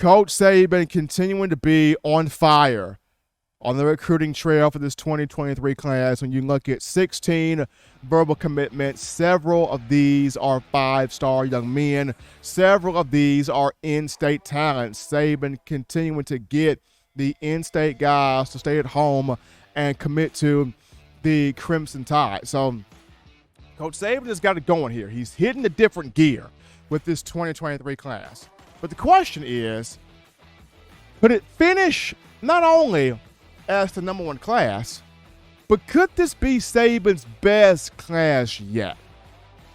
Coach Saban continuing to be on fire on the recruiting trail for this 2023 class. When you look at 16 verbal commitments, several of these are five-star young men. Several of these are in-state talents. Saban continuing to get the in-state guys to stay at home and commit to the Crimson Tide. So Coach Saban has got it going here. He's hitting a different gear with this 2023 class. But the question is, could it finish not only as the number one class, but could this be Saban's best class yet?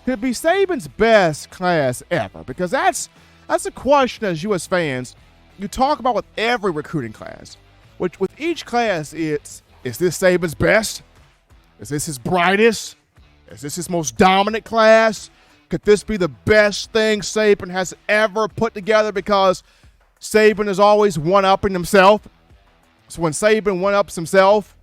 Could it be Saban's best class ever? Because that's a question as U.S. fans you talk about with every recruiting class. Which with each class, is this Saban's best? Is this his brightest? Is this his most dominant class? Could this be the best thing Saban has ever put together? Because Saban is always one-upping himself. So when Saban one-ups himself,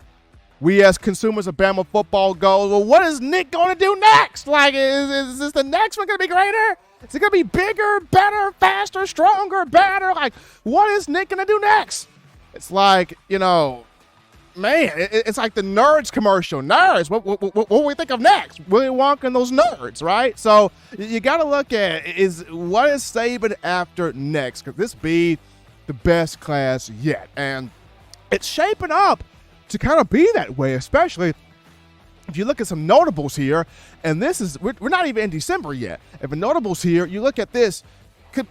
we as consumers of Bama football go, well, what is Nick going to do next? Like, is this the next one going to be greater? Is it going to be bigger, better, faster, stronger, better? Like, what is Nick going to do next? It's like, man, it's like the Nerds commercial. Nerds, what do we think of next? Willy Wonka and those nerds, right? So you got to look at what is Saban after next? Could this be the best class yet? And it's shaping up to kind of be that way, especially if you look at some notables here. And we're not even in December yet. If the notables here, you look at this,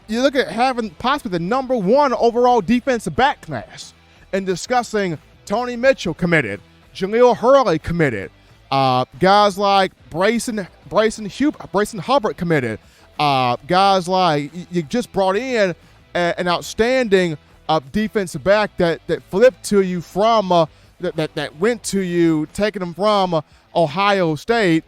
you look at having possibly the number one overall defensive back class and discussing Tony Mitchell committed, Jaleel Hurley committed, guys like Brayson Hubbard committed, guys like you just brought in an outstanding defensive back that flipped to you from that went to you, taking them from Ohio State.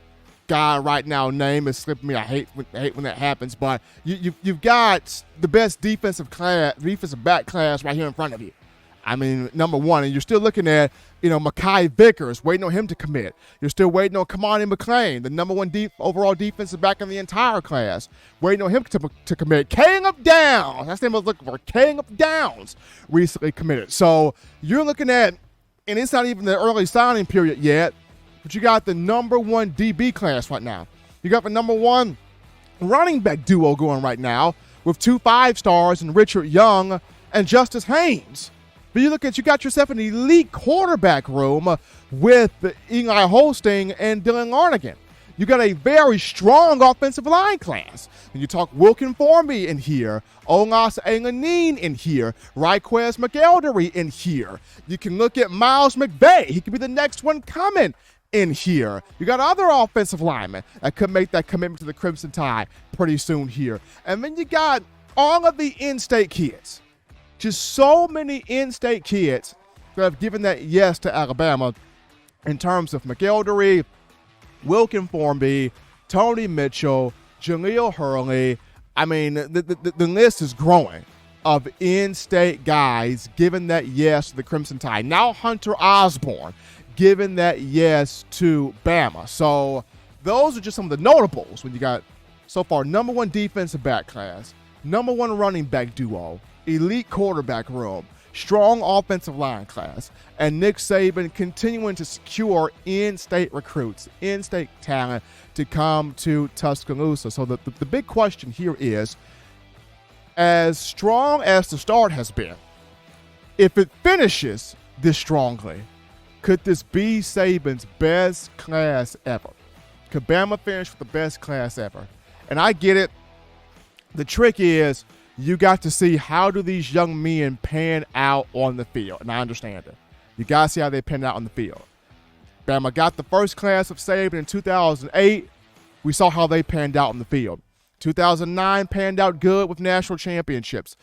Guy right now name is slipping me. I hate when that happens, but you've got the best defensive back class right here in front of you. I mean, number one, and you're still looking at, Mekhi Vickers, waiting on him to commit. You're still waiting on Kamani McLean, the number one overall defensive back in the entire class, waiting on him to commit. King of Downs, that's the name I was looking for. King of Downs recently committed. So you're looking at, and it's not even the early signing period yet, but you got the number one DB class right now. You got the number one running back duo going right now with 2 5-stars in Richard Young and Justice Haynes. But you got yourself an elite quarterback room with Eli Holsting and Dylan Larnigan. You got a very strong offensive line class. And you talk Wilkin Formby in here, Olas Alanine in here, Raquez McElderry in here. You can look at Miles McVay. He could be the next one coming in here. You got other offensive linemen that could make that commitment to the Crimson Tide pretty soon here. And then you got all of the in-state kids. Just so many in-state kids that have given that yes to Alabama in terms of McElderry, Wilkin Formby, Tony Mitchell, Jaleel Hurley. I mean, the list is growing of in-state guys giving that yes to the Crimson Tide. Now Hunter Osborne giving that yes to Bama. So those are just some of the notables when you got so far number one defensive back class, number one running back duo, elite quarterback room, strong offensive line class, and Nick Saban continuing to secure in-state recruits, in-state talent to come to Tuscaloosa. So the big question here is, as strong as the start has been, if it finishes this strongly, could this be Saban's best class ever? Could Bama finish with the best class ever? And I get it. The trick is, you got to see how do these young men pan out on the field. And I understand it. You got to see how they pan out on the field. Bama got the first class of Saban in 2008. We saw how they panned out on the field. 2009 panned out good with national championships.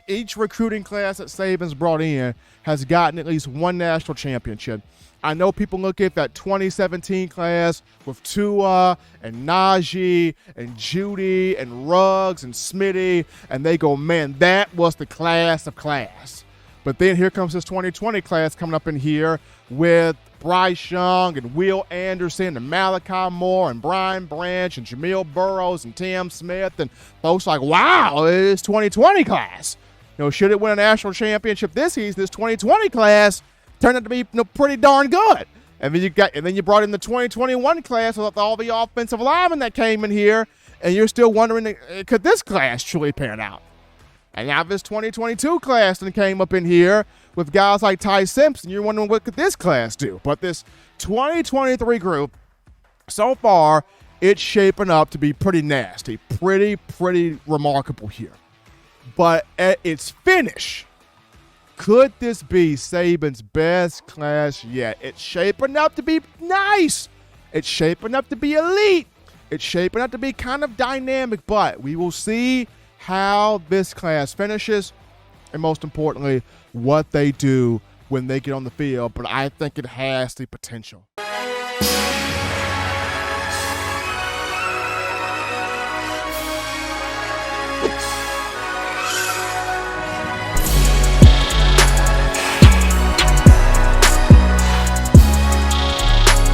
Each recruiting class that Saban's brought in has gotten at least one national championship. I know people look at that 2017 class with Tua and Najee and Judy and Ruggs and Smitty, and they go, man, that was the class of class. But then here comes this 2020 class coming up in here with Bryce Young and Will Anderson and Malachi Moore and Brian Branch and Jamil Burrows and Tim Smith, and folks like, wow, it's 2020 class. should it win a national championship this season, this 2020 class turned out to be pretty darn good. And then you brought in the 2021 class with all the offensive linemen that came in here, and you're still wondering, could this class truly pan out? And now this 2022 class then came up in here with guys like Ty Simpson. You're wondering, what could this class do? But this 2023 group, so far, it's shaping up to be pretty nasty, pretty remarkable here. But at its finish, could this be Saban's best class yet? It's shaping up to be nice. It's shaping up to be elite. It's shaping up to be kind of dynamic, but we will see how this class finishes, and most importantly, what they do when they get on the field. But I think it has the potential.